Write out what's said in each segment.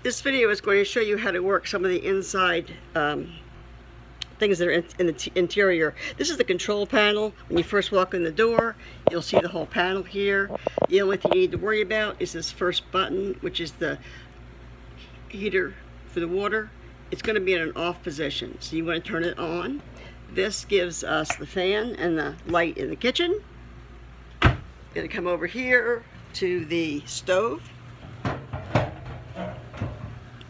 This video is going to show you how to work some of the inside things that are in the interior. This is the control panel. When you first walk in the door, you'll see the whole panel here. The only thing you need to worry about is this first button, which is the heater for the water. It's going to be in an off position, so you want to turn it on. This gives us the fan and the light in the kitchen. Going to come over here to the stove.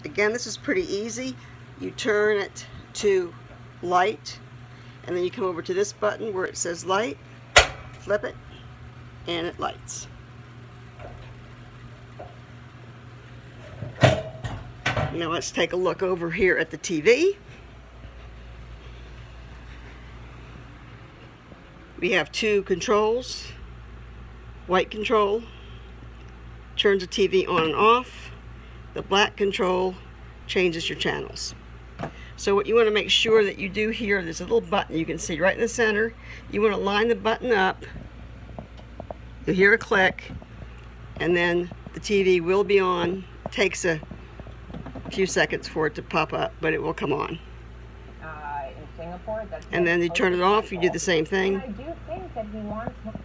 Again, this is pretty easy. You turn it to light, and then you come over to this button where it says light, flip it, and it lights. Now let's take a look over here at the TV. We have two controls. White control turns the TV on and off. The black control changes your channels. So what you want to make sure that you do here, there's a little button you can see right in the center. You want to line the button up. You'll hear a click, and then the TV will be on. It takes a few seconds for it to pop up, but it will come on. In Singapore, and then you turn it off, you do the same thing. I do think that he wants to...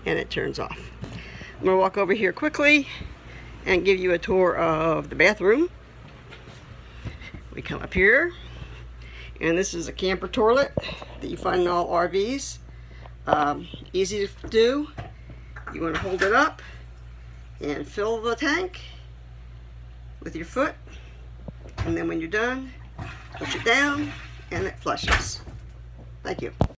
And it turns off. I'm going to walk over here quickly and give you a tour of the bathroom. We come up here, and this is a camper toilet that you find in all RVs. Easy to do. You want to hold it up and fill the tank with your foot, and then when you're done, push it down and it flushes. Thank you.